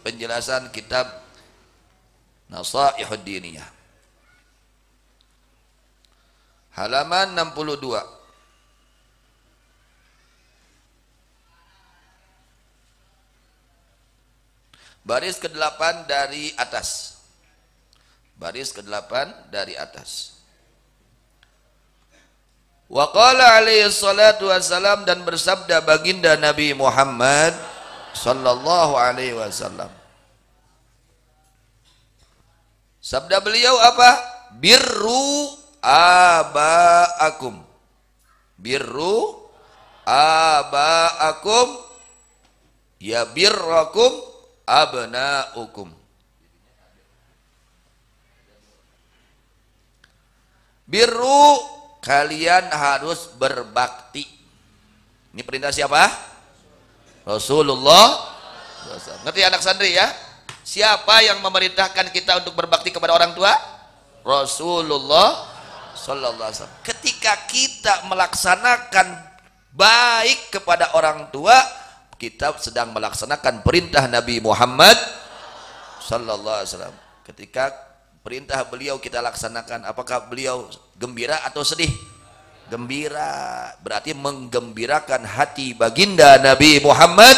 penjelasan kitab Nasaihud Diniyah. Halaman 62. Baris ke-8 dari atas. Baris ke-8 dari atas. Wa qala alaihi salatu wassalam, dan bersabda baginda Nabi Muhammad sallallahu alaihi wasallam. Sabda beliau apa? Birru abaakum. Birru abaakum ya birrakum abnaukum. Birru, kalian harus berbakti. Ini perintah siapa? Rasulullah. Ngerti anak santri ya? Siapa yang memerintahkan kita untuk berbakti kepada orang tua? Rasulullah sallallahu alaihi wasallam. Ketika kita melaksanakan baik kepada orang tua, kita sedang melaksanakan perintah Nabi Muhammad sallallahu alaihi wasallam. Ketika perintah beliau kita laksanakan, apakah beliau gembira atau sedih? Gembira, berarti menggembirakan hati baginda Nabi Muhammad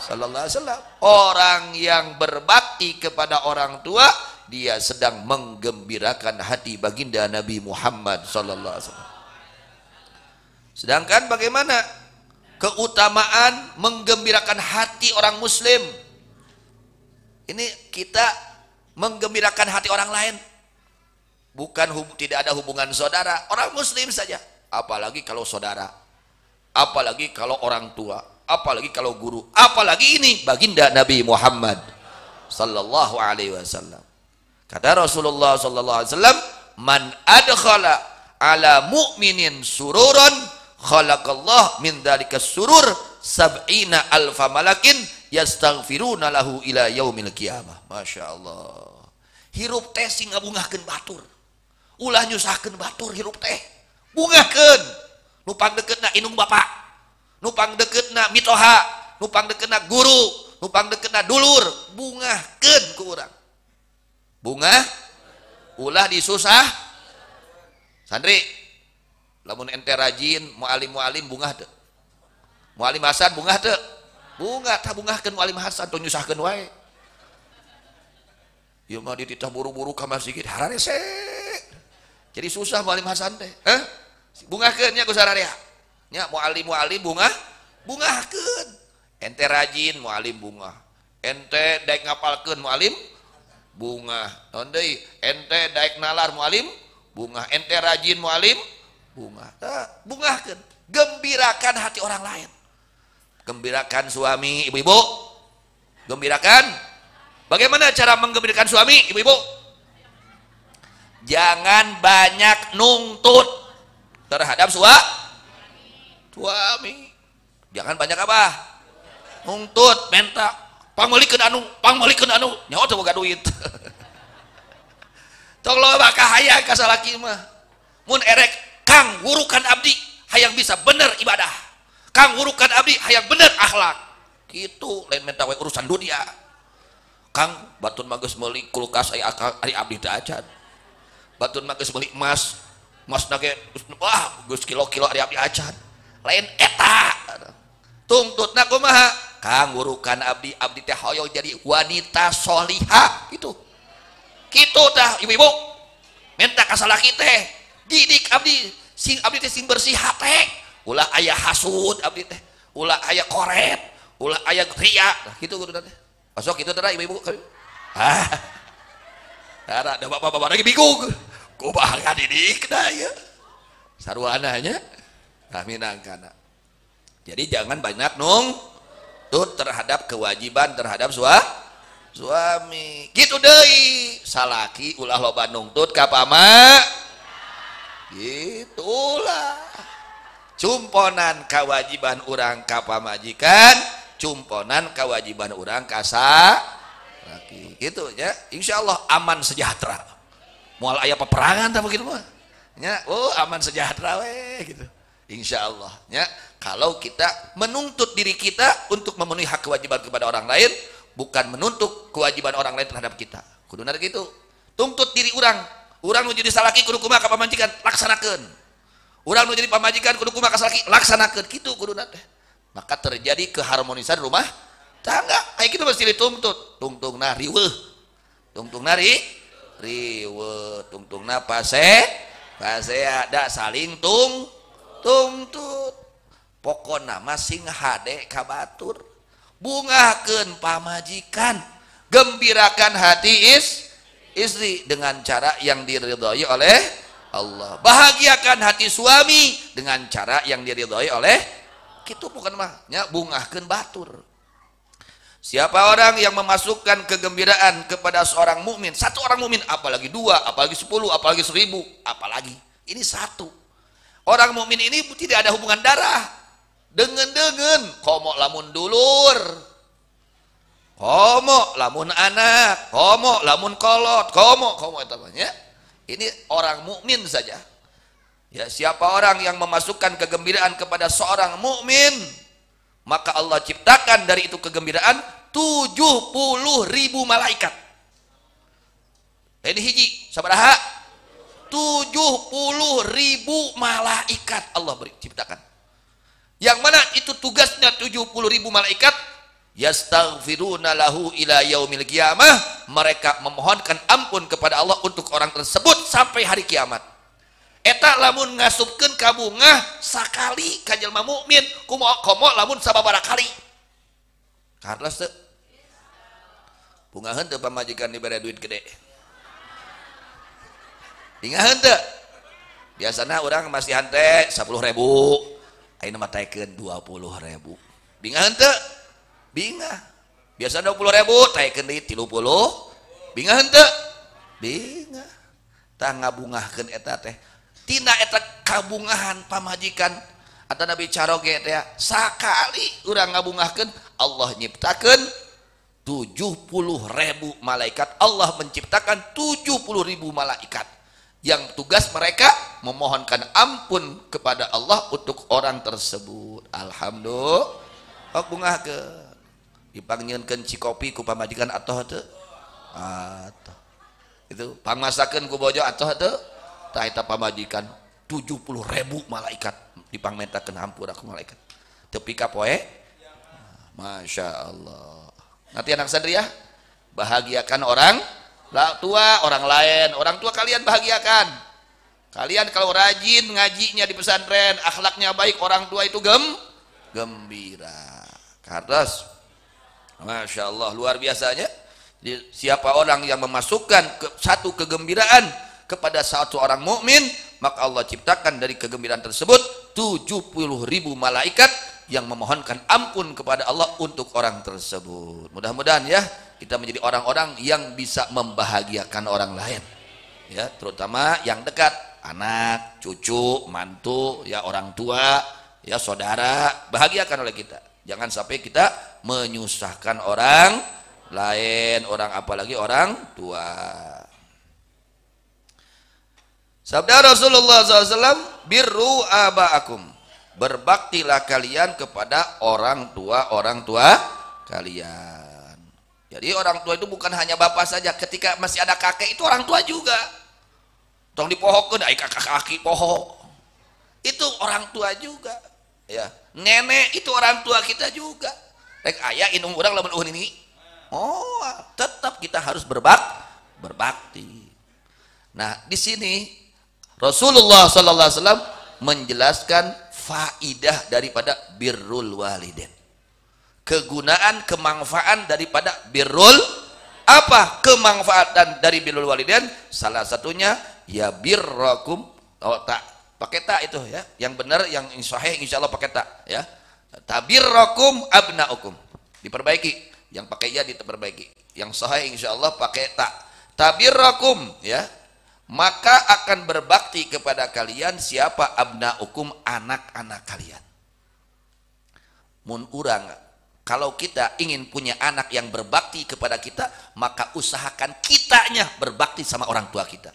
sallallahu alaihi wasallam. Orang yang berbakti kepada orang tua, dia sedang menggembirakan hati baginda Nabi Muhammad sallallahu alaihi wasallam. Sedangkan bagaimana keutamaan menggembirakan hati orang muslim? Ini kita menggembirakan hati orang lain, bukan tidak ada hubungan saudara, orang muslim saja, apalagi kalau saudara, apalagi kalau orang tua, apalagi kalau guru, apalagi ini baginda Nabi Muhammad sallallahu alaihi wasallam. Kata Rasulullah sallallahu alaihi wasallam, man adkhala ala mu'minin sururan khalaqallah min dzalika surur sab'ina alfa malakin yastaghfiruna lahu ila yaumil qiyamah. Masya Allah. Hirup teh sing ngabungahkeun batur, ulah nyusahkeun batur. Hirup teh bungahkeun, nupang deketna inung bapak, nupang deketna mitoha, nupang deketna guru, nupang deketna dulur, bungahkeun ku urang. Bungah ulah disusah. Santri, lamun ente rajin mualim bungah teu? Mualim Hasan bungah teu? Bungah, tah bungahkeun mualim Hasan, tong nyusahkeun wae. Ieu mah dititah buru-buru ka masjid hararese. Jadi susah mualim Hasan teh. Bungahkeun nya ku sararea. Nya mualim bungahkeun. Ente rajin mualim bungah. Ente daek ngapalkeun mualim bungah. Naon deui? Ente daek nalar mualim bungah. Ente rajin mualim bungah. Bungahkeun. Gembirakan hati orang lain. Gembirakan suami, ibu-ibu. Gembirakan. Bagaimana cara menggembirakan suami, ibu-ibu? Jangan banyak nuntut terhadap suami. Jangan banyak apa? Nuntut, minta. Pangmolikeun anu, nyaho teu boga duit. Tong loba kahaya ka salaki mah. Mun erek Kang wurukan abdi hayang bisa bener ibadah. Kang wurukan abdi hayang bener akhlak. Kitu lain minta we urusan dunia. Kang batun mah geus meuli kulkas ari abdi teh acan. Batun mah geus meuli emas nage wah geus kilo-kilo ari abdi acan. Lain eta. Tungtutna kumaha? Kang wurukan abdi teh hoyong jadi wanita solihah gitu. Kitu tah ibu-ibu. Minta ka salaki teh didik abdi teh sing bersih hate. Ulah aya hasud abdi teh, ulah aya koret, ulah aya ria. Kitu kudu teh. Masuk itu tara ibu-ibu. Tara da bapak-bapak lagi bingung. Kumaha didik da ya. Sarwananya minangkana. Jadi jangan banyak nuntut terhadap kewajiban terhadap suami. Gitu deui. Salaki ulah loba nuntut ka pama. Gitulah. Cumponan kewajiban urang ka pamajikan, cumponan kewajiban urang ka salaki. Gitu ya. Insyaallah aman sejahtera. Moal aya peperangan tah begitu mah. Nya, aman sejahtera we gitu. Insyaallah ya. Kalau kita menuntut diri kita untuk memenuhi hak kewajiban kepada orang lain, bukan menuntut kewajiban orang lain terhadap kita. Kudu nari gitu. Tuntut diri orang nu jadi salaki kudu kumaha ka pamajikan laksanakeun. Urang nu jadi pamajikan kudu kumaha ka salaki laksanakeun kitu kudu teh. Maka terjadi keharmonisan rumah tangga. Aya kitu mesti dituntut. Tungtungna riweuh. Tungtungna riweuh, tungtungna pasea da saling tuntut. Pokona masing hade ka batur. Bungakeun pamajikan, gembirakan hati istri dengan cara yang diridhoi oleh Allah. Bahagiakan hati suami dengan cara yang diridhoi oleh kitu bukan mahnya bungakeun batur. Siapa orang yang memasukkan kegembiraan kepada seorang mukmin, satu orang mukmin, apalagi dua, apalagi 10, apalagi 1000, apalagi ini satu. Orang mukmin ini tidak ada hubungan darah. Dengan komo lamun dulur, komo lamun anak, komo lamun kolot, komo itu namanya. Ini orang mukmin saja. Ya, siapa orang yang memasukkan kegembiraan kepada seorang mukmin, maka Allah ciptakan dari itu kegembiraan 70.000 malaikat. Ini hiji sabaraha? 70.000 malaikat Allah ciptakan. Yang mana itu tugasnya 70.000 malaikat, yastaghfiruna lahu ila yaumil qiyamah, mereka memohonkan ampun kepada Allah untuk orang tersebut sampai hari kiamat. Eta lamun ngasupkeun ka bungah sakali ka jelema mukmin, komo lamun sababaraha kali. Karlas teu? Bungaheun teu pamajikan dibere duit gede. Ingaheun teu? Biasana urang masih hante 10.000. Ayeuna mah taekeun 20.000. Bingahan teu? Bingah. Biasa 20.000 taekeun deui 30. Bingahan teu? Bingah. Tah ngabungahkeun eta teh. Tina eta kabungahan pamajikan atau Nabi caroge teh sakali urang ngabungahkeun Allah nyiptakeun 70.000 malaikat. Allah menciptakan 70.000 malaikat yang tugas mereka memohonkan ampun kepada Allah untuk orang tersebut. Alhamdulillah. Bungahkeun dipangnyieunkeun cikopi ku pamajikan atoh teu? Atoh. Itu pangmasakeun ku bojo atoh teu? Tah eta pamajikan 70.000 malaikat dipangmentakeun hampura ku malaikat. Tepi ka poe. Masya Allah. Nanti anak sandriah bahagiakan orang tua orang lain. Orang tua kalian bahagiakan. Kalian kalau rajin ngajinya di pesantren, akhlaknya baik, orang tua itu gembira. Kardas, Masya Allah, luar biasanya. Siapa orang yang memasukkan satu kegembiraan kepada satu orang mukmin, maka Allah ciptakan dari kegembiraan tersebut 70.000 malaikat yang memohonkan ampun kepada Allah untuk orang tersebut. Mudah-mudahan ya kita menjadi orang-orang yang bisa membahagiakan orang lain, ya, terutama yang dekat, anak, cucu, mantu, ya, orang tua, ya, saudara, bahagiakan oleh kita. Jangan sampai kita menyusahkan orang lain, orang apalagi orang tua. Sabda Rasulullah SAW, birru aba'akum, berbaktilah kalian kepada orang tua kalian. Jadi orang tua itu bukan hanya bapak saja, ketika masih ada kakek itu orang tua juga. Tong dipohokeun ai kakak poho. Itu orang tua juga. Ya, nenek itu orang tua kita juga. Rek aya indung urang lamun uhun ini. Oh, tetap kita harus berbakti. Nah, di sini Rasulullah sallallahu alaihi wasallam menjelaskan faidah daripada birrul walidain. Kegunaan, kemanfaatan daripada birrul, apa kemanfaatan dari birrul walidain? Salah satunya ya birrakum, tak pakai tak itu ya, yang benar yang sahih insyaallah pakai tak ya, tabirrakum abnaukum, diperbaiki, yang pakai ya diperbaiki, yang sahih insyaallah pakai tak, tabirrakum ya, maka akan berbakti kepada kalian siapa? Abnaukum, anak-anak kalian. Mun urang, kalau kita ingin punya anak yang berbakti kepada kita, maka usahakan kitanya berbakti sama orang tua kita.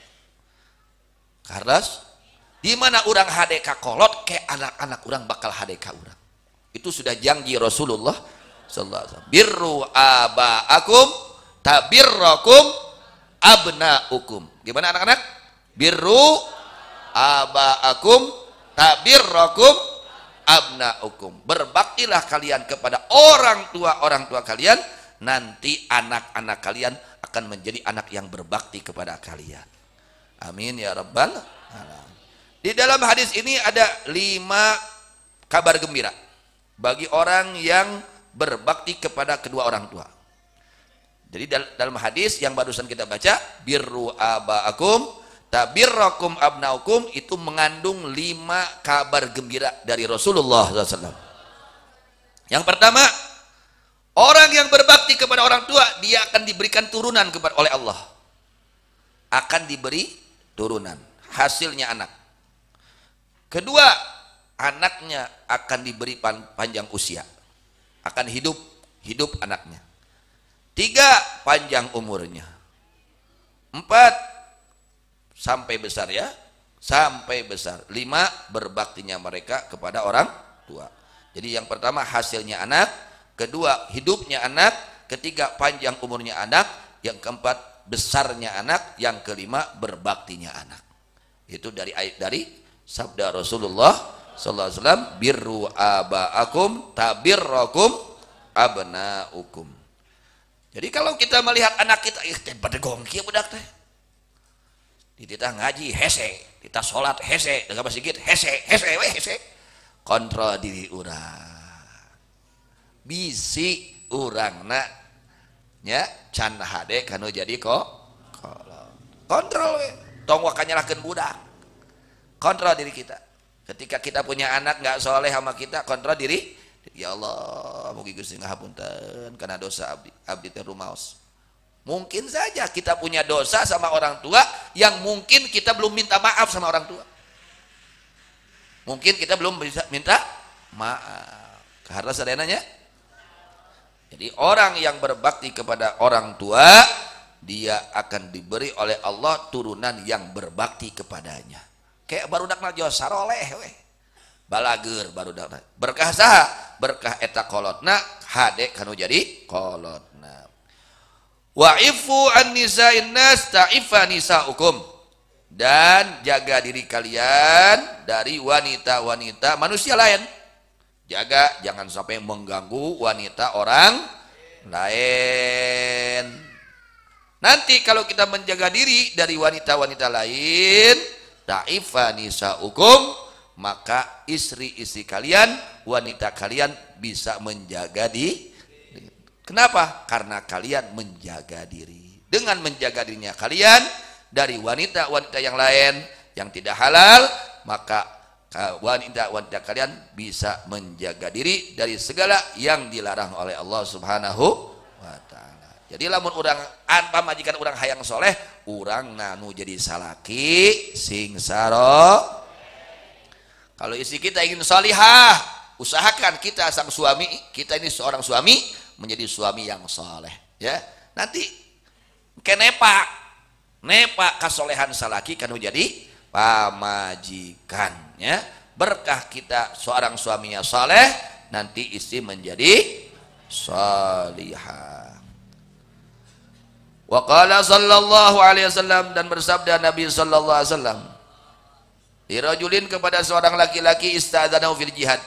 Karena di mana orang HDK kolot, ke anak-anak orang bakal HDK orang. Itu sudah janji Rasulullah sallallahu alaihi wasallam. Birru abaakum tabirrakum abnaukum. Gimana anak-anak? Birru abaakum tabirrakum abnaukum. Berbaktilah kalian kepada orang tua kalian, nanti anak-anak kalian akan menjadi anak yang berbakti kepada kalian. Amin ya rabbal alamin. Di dalam hadis ini ada 5 kabar gembira bagi orang yang berbakti kepada kedua orang tua. Jadi dalam hadis yang barusan kita baca, birru abaakum tabirrakum abnaukum, itu mengandung 5 kabar gembira dari Rasulullah SAW. Yang pertama, orang yang berbakti kepada orang tua, dia akan diberikan turunan oleh Allah. Akan diberi turunan, hasilnya anak. Kedua, anaknya akan diberi panjang usia, akan hidup anaknya. 3, panjang umurnya. 4, sampai besar ya, sampai besar. 5, berbaktinya mereka kepada orang tua. Jadi yang pertama hasilnya anak, kedua hidupnya anak, ketiga panjang umurnya anak, yang keempat besarnya anak, yang kelima berbaktinya anak. Itu dari sabda Rasulullah sallallahu alaihi wasallam, birru abaakum tabirrakum abnaukum. Jadi kalau kita melihat anak kita, pada gongki budak teh. Kita ngaji hese, kita sholat hese, dengan sedikit hese. Kontrol diri urang. Bisi urangna nya can hade kanu jadi kontrol we. Tong waka nyalahkeun budak. Kontrol diri kita. Ketika kita punya anak nggak soleh sama kita, kontrol diri. Ya Allah, mugi Gusti ngahapunten karena dosa abdi teh rumaos. Mungkin saja kita punya dosa sama orang tua yang mungkin kita belum minta maaf sama orang tua. Mungkin kita belum bisa minta maaf. Karena sadenanya. Jadi orang yang berbakti kepada orang tua, dia akan diberi oleh Allah turunan yang berbakti kepadanya. Kayak barudak najos saroleh we. Balager barudak. Berkah saha? Berkah eta kolotna hade kanu jadi kolotna. Wa'ifu an nisa'in nas ta'ifa nisa'ukum. Dan jaga diri kalian dari wanita-wanita manusia lain. Jaga jangan sampai mengganggu wanita orang lain. Nanti kalau kita menjaga diri dari wanita-wanita lain, ta'ifa nisa'ukum, maka istri-istri kalian, wanita kalian bisa menjaga diri. Kenapa? Karena kalian menjaga diri. Dengan menjaga dirinya kalian dari wanita-wanita yang lain yang tidak halal, maka wanita-wanita kalian bisa menjaga diri dari segala yang dilarang oleh Allah Subhanahu wa ta'ala. Jadi lamun urang pamajikan urang hayang soleh, urang nanu jadi salaki sing saro. Kalau istri kita ingin salihah, usahakan kita sang suami, kita ini seorang suami menjadi suami yang soleh, ya. Nanti kenepa kasolehan salaki kanu jadi pamajikan, ya. Berkah kita seorang suaminya soleh, nanti istri menjadi salihah. Wa qala sallallahu alaihi wasallam, dan bersabda Nabi sallallahu alaihi wasallam, dirajulin kepada seorang laki-laki istadzanahu fil jihad,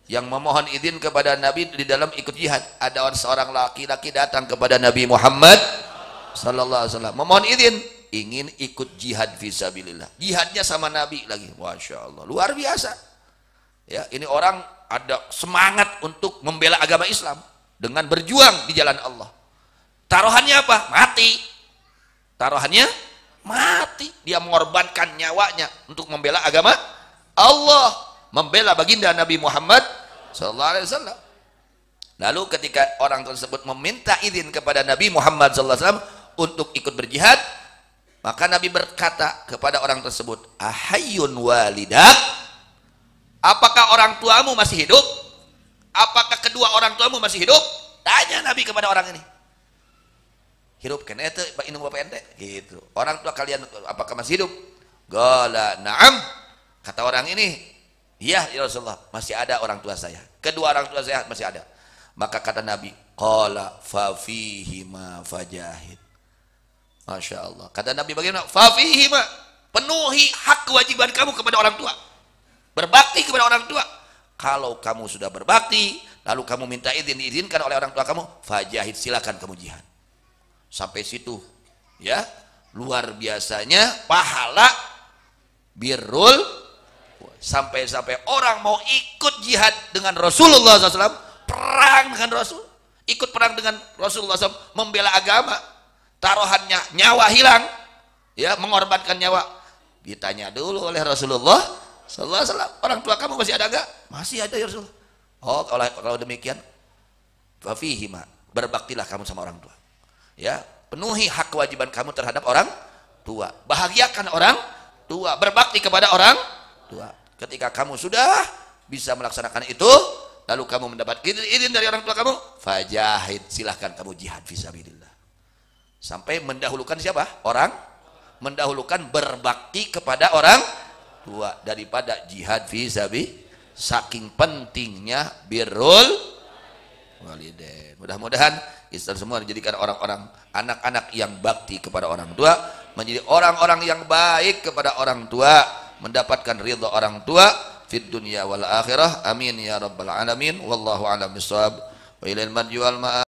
yang memohon izin kepada Nabi di dalam ikut jihad. Ada seorang laki-laki datang kepada Nabi Muhammad sallallahu alaihi wasallam memohon izin ingin ikut jihad fisabilillah. Jihadnya sama Nabi lagi. Masya Allah, luar biasa. Ya, ini orang ada semangat untuk membela agama Islam dengan berjuang di jalan Allah. Taruhannya apa? Mati. Taruhannya mati. Dia mengorbankan nyawanya untuk membela agama Allah, membela baginda Nabi Muhammad sallallahu alaihi wasallam. Lalu ketika orang tersebut meminta izin kepada Nabi Muhammad sallallahu alaihi wasallam untuk ikut berjihad, maka Nabi berkata kepada orang tersebut, ahayyun walidak, apakah orang tuamu masih hidup? Apakah kedua orang tuamu masih hidup? Tanya Nabi kepada orang ini. Hidup kan itu indung bapak ente gitu. Orang tua kalian apakah masih hidup? Qala na'am. Kata orang ini, iya ya Rasulullah, masih ada orang tua saya. Kedua orang tua saya masih ada. Maka kata Nabi, qala fa fihi ma fajahid. Masya Allah. Kata Nabi bagaimana? Fa fihi ma, penuhi hak kewajiban kamu kepada orang tua. Berbakti kepada orang tua. Kalau kamu sudah berbakti, lalu kamu minta izin, diizinkan oleh orang tua kamu, fajahid, silakan kamu jihad. Sampai situ, ya, luar biasanya pahala birrul. Sampai-sampai orang mau ikut jihad dengan Rasulullah SAW, perang dengan Rasul, ikut perang dengan Rasulullah SAW, membela agama, taruhannya nyawa hilang, ya, mengorbankan nyawa. Ditanya dulu oleh Rasulullah Sallallahu Alaihi Wasallam, orang tua kamu masih ada enggak? Masih ada ya Rasul. Oh, kalau demikian, fafihima, berbaktilah kamu sama orang tua. Ya, penuhi hak kewajiban kamu terhadap orang tua. Bahagiakan orang tua, berbakti kepada orang tua. Ketika kamu sudah bisa melaksanakan itu, lalu kamu mendapat izin dari orang tua kamu, fajahid, silahkan kamu jihad fisabilillah. Sampai mendahulukan siapa? Orang, mendahulukan berbakti kepada orang tua daripada jihad fisabilillah. Saking pentingnya birrul walidain. Mudah-mudahan kita semua dijadikan orang-orang, anak-anak yang bakti kepada orang tua, menjadi orang-orang yang baik kepada orang tua, mendapatkan ridha orang tua fid dunya wal akhirah. Amin ya rabbal alamin. Wallahu a'lam bissawab. Wa ilal marji wal